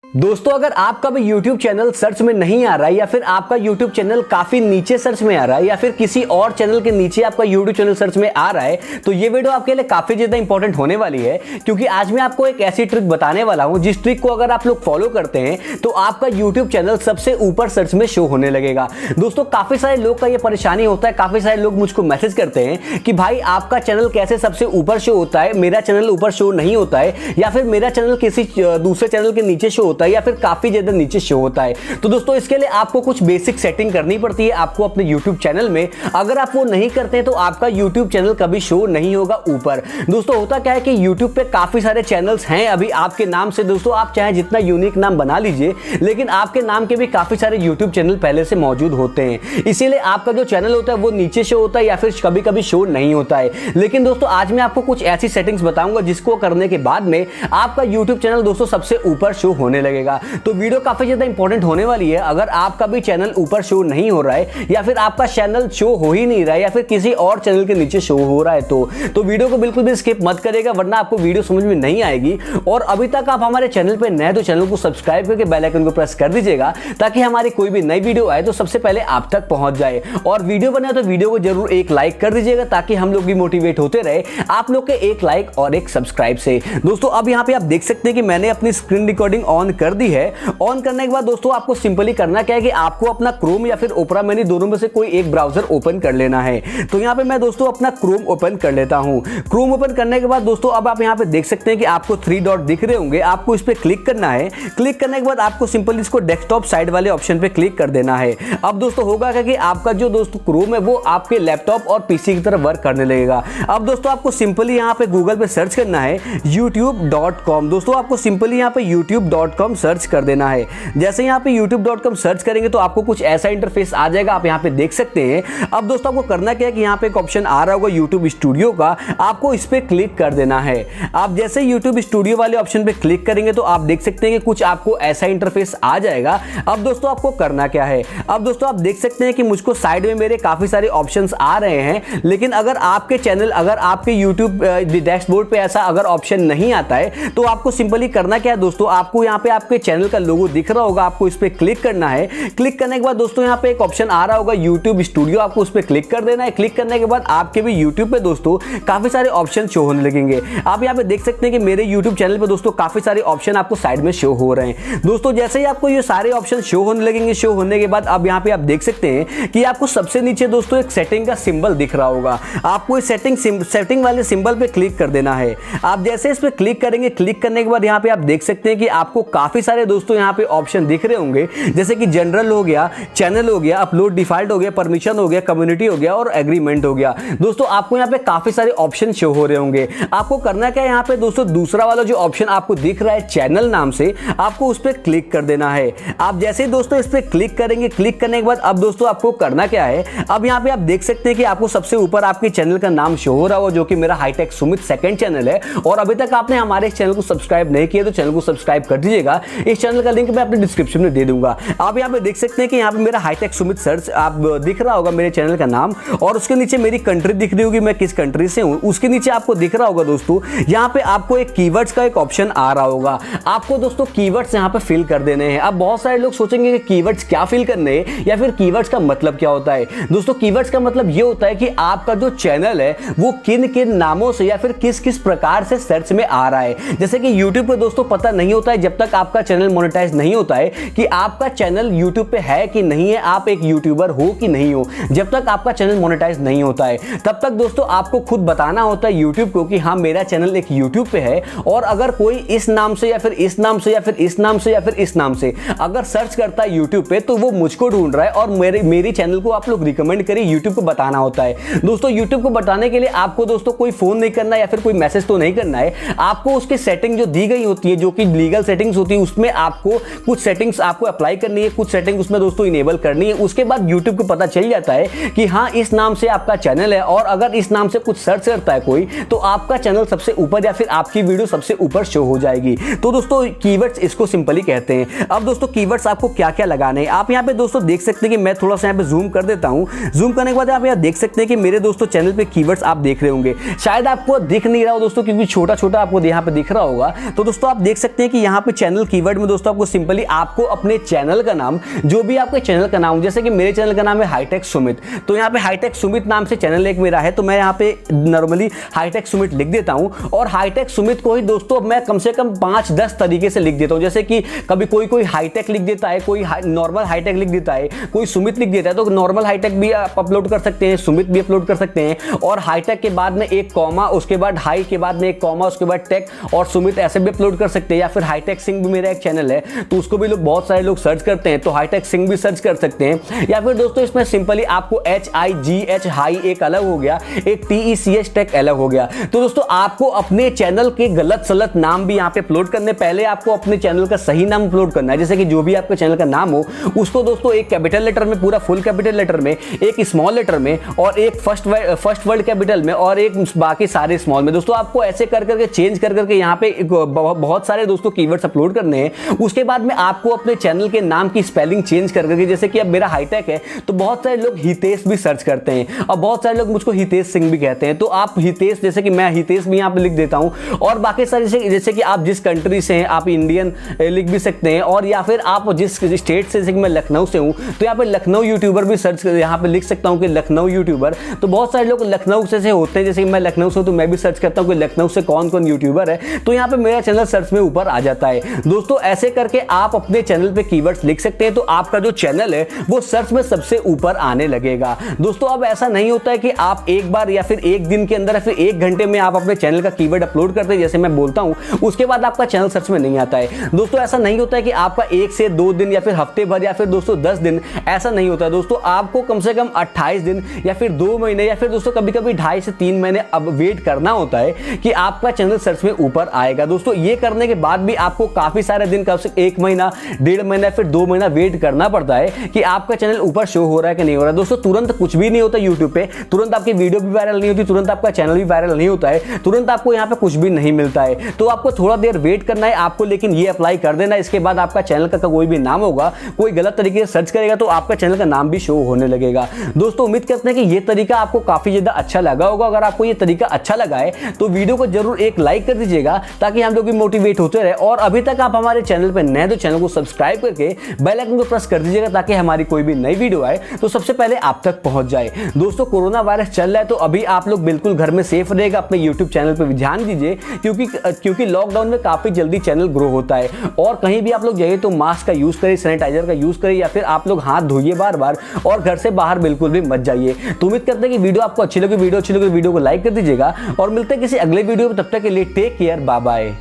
दोस्तों अगर आपका भी YouTube चैनल सर्च में नहीं आ रहा है या फिर आपका YouTube चैनल काफी नीचे सर्च में आ रहा है या फिर किसी और चैनल के नीचे आपका YouTube चैनल सर्च में आ रहा है तो ये वीडियो आपके लिए काफी ज्यादा इंपॉर्टेंट होने वाली है, क्योंकि आज मैं आपको एक ऐसी ट्रिक बताने वाला हूं जिस ट्रिक को अगर आप लोग फॉलो करते हैं तो आपका YouTube चैनल सबसे ऊपर सर्च में शो होने लगेगा। दोस्तों काफी सारे लोग का ये परेशानी होता है, काफी सारे लोग मुझको मैसेज करते हैं कि भाई आपका चैनल कैसे सबसे ऊपर शो होता है, मेरा चैनल ऊपर शो नहीं होता है या फिर मेरा चैनल किसी दूसरे चैनल के नीचे शो होता है या फिर काफी ज्यादा नीचे शो होता है। तो दोस्तों इसके लिए आपको कुछ बेसिक सेटिंग करनी पड़ती है आपको अपने YouTube चैनल में। अगर आप वो नहीं करते हैं तो आपका YouTube चैनल कभी शो नहीं होगा ऊपर। दोस्तों होता क्या है कि YouTube पे काफी सारे चैनल्स हैं अभी आपके नाम से। दोस्तों आप चाहे जितना यूनिक नाम बना लीजिए, लेकिन आपके नाम के भी काफी सारे YouTube चैनल पहले से मौजूद होते हैं, इसीलिए आपका जो चैनल होता है वो नीचे शो होता है या फिर कभी कभी शो नहीं होता है। लेकिन दोस्तों आज मैं आपको कुछ ऐसी सेटिंग्स बताऊंगा जिसको करने के बाद में आपका YouTube चैनल दोस्तों सबसे ऊपर शो होने लगेगा। तो वीडियो काफी ज्यादा इंपॉर्टेंट होने वाली है। अगर आपका भी चैनल ऊपर शो नहीं हो रहा है या फिर आपका चैनल शो हो ही नहीं रहा है या फिर किसी और चैनल के नीचे शो हो रहा है तो वीडियो को बिल्कुल भी स्किप मत करेगा, वरना आपको वीडियो समझ में नहीं आएगी। और अभी तक आप हमारे चैनल पे नए तो चैनल को सब्सक्राइब करके बेल आइकन को प्रेस कर दीजिएगा ताकि हमारी कोई भी नई वीडियो आए तो सबसे पहले आप तक पहुंच जाए। और वीडियो बने तो वीडियो को जरूर एक लाइक कर दीजिएगा ताकि हम लोग भी मोटिवेट होते रहे आप लोग के एक लाइक और एक सब्सक्राइब से। दोस्तों अब यहाँ पे आप देख सकते हैं कि मैंने अपनी स्क्रीन रिकॉर्डिंग ऑन कर दी है। ऑन करने के बाद दोस्तों आपको सिंपली करना क्या है कि आपको अपना क्रोम या फिर ओपेरा मिनी दोनों में से कोई एक ब्राउजर ओपन कर लेना है। तो यहाँ पे मैं दोस्तों अपना क्रोम ओपन कर लेता हूँ। क्रोम ओपन करने के बाद दोस्तों अब आप यहाँ पे देख सकते हैं कि आपको 3 डॉट दिख रहे होंगे, आपको इस पे क्लिक करना है। क्लिक करने के बाद आपको सिंपली इसको डेस्कटॉप साइड वाले ऑप्शन पे क्लिक कर देना है। अब दोस्तों होगा क्या कि आपका जो दोस्तों क्रोम है वो आपके लैपटॉप और पीसी की तरह वर्क करने लगेगा। अब दोस्तों आपको सिंपली यहाँ पे गूगल पे सर्च करना है youtube.com। दोस्तों आपको सिंपली यहाँ पे youtube.com सर्च कर देना है। जैसे यहाँ पे youtube.com सर्च करेंगे तो आपको कुछ ऐसा इंटरफेस आ जाएगा, आप यहाँ पे देख सकते हैं। अब दोस्तों आपको करना क्या है कि यहाँ पे एक ऑप्शन आ रहा होगा YouTube स्टूडियो का, आपको इस पे क्लिक कर देना है। आप जैसे YouTube स्टूडियो वाले ऑप्शन पे क्लिक करेंगे तो आप देख सकते हैं कि कुछ आपको ऐसा इंटरफेस आ जाएगा। अब दोस्तों आपको करना क्या है, अब दोस्तों आप देख सकते हैं कि मुझको साइड में मेरे काफी सारे ऑप्शंस आ रहे हैं, लेकिन अगर आपके चैनल अगर आपके YouTube डैशबोर्ड पे ऐसा अगर ऑप्शन नहीं आता है तो आपको सिंपली करना क्या है दोस्तों, आपको यहाँ पे आपके चैनल का लोगो दिख रहा होगा, आपको इस पे क्लिक करना है। क्लिक करने के बाद दोस्तों यहाँ पे एक ऑप्शन आ रहा होगा YouTube स्टूडियो, आपको उस पे क्लिक कर देना है। क्लिक करने के बाद आपके भी YouTube पे दोस्तों काफी सारे ऑप्शन शो होने लगेंगे। आप यहाँ पे देख सकते हैं कि मेरे YouTube चैनल पे दोस्तों काफी सारे ऑप्शन आपको साइड में शो हो रहे हैं। दोस्तों जैसे ही आपको ये सारे ऑप्शन शो होने लगेंगे, शो होने के बाद अब यहाँ पे आप देख सकते हैं कि आपको सबसे नीचे दोस्तों एक सेटिंग का सिंबल दिख रहा होगा, आपको इस सेटिंग वाले सिंबल पे क्लिक कर देना है। आप जैसे इस पे क्लिक करेंगे, क्लिक करने के बाद यहाँ पे आप देख सकते हैं कि आपको काफी सारे दोस्तों यहाँ पे ऑप्शन दिख रहे होंगे, जैसे कि जनरल हो गया, चैनल हो गया, अपलोड डिफॉल्ट हो गया, परमिशन हो गया, कम्युनिटी हो गया और एग्रीमेंट हो गया। दोस्तों आपको यहाँ पे काफी सारे ऑप्शन शो हो रहे होंगे। आपको करना क्या है, यहाँ पे दोस्तों दूसरा वाला जो ऑप्शन आपको दिख रहा है चैनल नाम से, आपको उस पर क्लिक कर देना है। आप जैसे ही दोस्तों इस पे क्लिक करेंगे, क्लिक करने के बाद अब दोस्तों आपको करना क्या है, अब यहाँ पे आप देख सकते हैं कि आपको सबसे ऊपर आपके चैनल का नाम शो हो रहा हो, जो कि मेरा हाईटेक सुमित सेकंड चैनल है। और अभी तक आपने हमारे इस चैनल को सब्सक्राइब नहीं किया तो चैनल को सब्सक्राइब कर दीजिएगा। इस चैनल का लिंक मैं अपने डिस्क्रिप्शन में दे दूंगा। आप यहाँ पे देख सकते हैं कि यहाँ पे मेरा हाईटेक सुमित सर्च आप दिख रहा होगा मेरे चैनल का नाम, और उसके नीचे मेरी कंट्री दिख रही होगी, मैं किस कंट्री से हूँ। उसके नीचे आपको दिख रहा होगा दोस्तों यहाँ पे आपको एक कीवर्ड्स का एक ऑप्शन आ रहा होगा, आपको दोस्तों कीवर्ड्स यहाँ पे फिल कर देने हैं। अब बहुत सारे लोग सोचेंगे कि कीवर्ड्स क्या फिल करने हैं या फिर कीवर्ड्स का मतलब क्या होता है। दोस्तों कीवर्ड्स का मतलब ये होता है कि आपका जो चैनल है वो किन किन नामों से या फिर किस किस प्रकार से सर्च में आ रहा है। जैसे कि YouTube पे दोस्तों पता नहीं होता है जब तक आपका चैनल मोनेटाइज नहीं होता है कि आपका चैनल YouTube पे है कि नहीं है, आप एक यूट्यूबर हो कि नहीं हो। जब तक आपका चैनल मोनेटाइज नहीं होता है तब तक दोस्तों आपको खुद बताना होता है YouTube को कि हाँ मेरा चैनल एक YouTube पे है। और अगर कोई इस नाम से या फिर इस नाम से या फिर इस नाम से या फिर इस नाम से अगर सर्च करता है YouTube पे तो वो मुझको ढूंढ रहा है और मेरी चैनल को आप लोग रिकमेंड करिए, YouTube को बताना होता है। दोस्तों YouTube को बताने के लिए आपको दोस्तों कोई फोन नहीं करना या फिर कोई मैसेज तो नहीं करना है, आपको उसकी सेटिंग जो दी गई होती है, जो कि लीगल सेटिंग्स होती है, उसमें आपको कुछ सेटिंग्स आपको अप्लाई करनी है, कुछ सेटिंग उसमें दोस्तों इनेबल करनी है। उसके बाद YouTube को पता चल जाता है कि हाँ इस नाम से आपका चैनल है, और अगर इस नाम से कुछ सर्च करता है कोई तो आपका चैनल सबसे ऊपर या फिर आपकी वीडियो सबसे ऊपर शो हो जाएगी। तो दोस्तों कीवर्ड्स इसको सिंपली कहते हैं। अब दोस्तों कीवर्ड्स आपको क्या क्या लगाने हैं आप यहाँ पे दोस्तों देख सकते हैं कि मैं थोड़ा सा यहाँ पे जूम कर देता हूँ। जूम करने के बाद आप यहाँ देख सकते हैं कि मेरे दोस्तों चैनल पे कीवर्ड्स आप देख रहे होंगे, शायद आपको दिख नहीं रहा हो दोस्तों क्योंकि छोटा छोटा आपको यहाँ पे दिख रहा होगा। तो दोस्तों आप देख सकते हैं कि यहाँ पे चैनल चैनल कीवर्ड में दोस्तों आपको सिंपली आपको अपने चैनल का नाम, जो भी आपके चैनल का नाम, जैसे कि मेरे चैनल का नाम है हाईटेक सुमित, तो यहाँ पे हाईटेक सुमित नाम से चैनल एक मेरा है, तो मैं यहाँ पे नॉर्मली हाईटेक सुमित लिख देता हूँ। और हाईटेक सुमित को ही दोस्तों मैं कम से कम 5-10 तरीके से लिख देता हूँ, जैसे कि कभी कोई हाईटेक लिख देता है, कोई नॉर्मल हाईटेक लिख देता है, कोई सुमित लिख देता है, तो नॉर्मल हाईटेक भी आप अपलोड कर सकते हैं, सुमित भी अपलोड कर सकते हैं, और हाईटेक के बाद में एक कॉमा, उसके बाद हाई के बाद में एक कॉमा, उसके बाद टेक और सुमित ऐसे भी अपलोड कर सकते हैं। या फिर हाईटेक सिंह भी मेरा एक चैनल है, तो उसको भी लोग बहुत सारे लोग सर्च करते हैं, तो हाईटेक सिंह भी सर्च कर सकते हैं। या फिर दोस्तों इसमें सिंपली आपको HIGH हाई एक अलग हो गया, एक TECH टेक अलग हो गया। तो दोस्तों आपको अपने चैनल के गलत सलत नाम भी यहाँ पे अपलोड करने, पहले आपको अपने चैनल का सही नाम अपलोड करना है, जैसे कि जो भी आपके चैनल का नाम हो उसको दोस्तों एक कैपिटल लेटर में, पूरा फुल कैपिटल लेटर में, एक स्मॉल लेटर में, और एक फर्स्ट वर्ड कैपिटल में, और एक बाकी सारे स्मॉल में। दोस्तों आपको ऐसे कर करके चेंज कर करके यहाँ पे बहुत सारे दोस्तों कीवर्ड्स अपलोड करने हैं। उसके बाद में आपको अपने चैनल के नाम की स्पेलिंग चेंज कर करके, जैसे कि अब मेरा हाईटेक है तो बहुत सारे लोग हितेश भी सर्च करते हैं, और बहुत सारे लोग मुझको हितेश सिंह भी कहते हैं, तो आप हितेश, जैसे कि मैं हितेश भी यहाँ पे लिख देता हूँ। और बाकी सारे जैसे कि आप जिस कंट्री से हैं आप इंडियन लिख भी सकते हैं, और या फिर आप जिस स्टेट से, जैसे कि मैं लखनऊ से हूँ तो यहाँ पे लखनऊ यूट्यूबर भी सर्च यहाँ पे लिख सकता हूँ कि लखनऊ यूट्यूबर। तो बहुत सारे लोग लखनऊ से होते हैं, जैसे कि मैं लखनऊ से हूँ तो मैं भी सर्च करता हूँ कि लखनऊ से कौन कौन यूट्यूबर है, तो यहाँ पे मेरा चैनल सर्च में ऊपर आ जाता है। दोस्तों ऐसे करके आप अपने चैनल पे कीवर्ड्स लिख सकते हैं, तो आपका जो चैनल है वो सर्च में सबसे ऊपर आने लगेगा। दोस्तों अब ऐसा नहीं होता है कि आप एक बार या फिर एक दिन के अंदर या फिर 1 घंटे में आप अपने चैनल का कीवर्ड अपलोड करते हैं, जैसे मैं बोलता हूं, उसके बाद आपका चैनल सर्च में नहीं आता है। दोस्तों ऐसा नहीं होता है कि आपका 1 से 2 दिन या फिर हफ्ते भर या फिर दोस्तों 10 दिन, ऐसा नहीं होता है। दोस्तों आपको कम से कम 28 दिन या फिर 2 महीने या फिर दोस्तों कभी कभी 2.5 से 3 महीने अब वेट करना होता है कि आपका चैनल सर्च में ऊपर आएगा। दोस्तों ये करने के बाद भी आपको काफी सारे दिन, कम से 1 महीना, 1.5 महीना फिर 2 महीना वेट करना पड़ता है कि आपका चैनल ऊपर शो हो रहा है कि नहीं हो रहा है। दोस्तों तुरंत कुछ भी नहीं होता यूट्यूब पे, तुरंत आपकी वीडियो भी वायरल नहीं होती, तुरंत आपका चैनल भी वायरल नहीं होता है, तुरंत आपको यहाँ पे कुछ भी नहीं मिलता है। तो आपको थोड़ा देर वेट करना है आपको, लेकिन ये अप्लाई कर देना, इसके बाद आपका चैनल का कोई भी नाम होगा, कोई गलत तरीके से सर्च करेगा तो आपका चैनल का नाम भी शो होने लगेगा। दोस्तों उम्मीद करते हैं कि ये तरीका आपको काफी ज्यादा अच्छा लगा होगा। अगर आपको ये तरीका अच्छा लगा है तो वीडियो को जरूर एक लाइक कर दीजिएगा, ताकि हम लोग भी मोटिवेट होते रहे। और अभी तक आप हमारे चैनल पर नए तो चैनल को सब्सक्राइब करके बेल आइकन को प्रेस कर दीजिएगा, ताकि हमारी कोई भी नई वीडियो आए तो सबसे पहले आप तक पहुंच जाए। दोस्तों कोरोना वायरस चल रहा है, तो अभी आप लोग बिल्कुल घर में सेफ रहेगा, अपने यूट्यूब चैनल पर भी ध्यान दीजिए, क्योंकि लॉकडाउन में काफी जल्दी चैनल ग्रो होता है। और कहीं भी आप लोग जाइए तो मास्क का यूज करिए, सैनिटाइजर का यूज करिए, या फिर आप लोग हाथ धोइए बार बार, और घर से बाहर बिल्कुल भी मत जाइए। तो उम्मीद करते हैं कि वीडियो आपको अच्छी लगी, वीडियो को लाइक कर दीजिएगा, और मिलते हैं किसी अगले वीडियो में। तब तक के लिए टेक केयर, बाय बाय।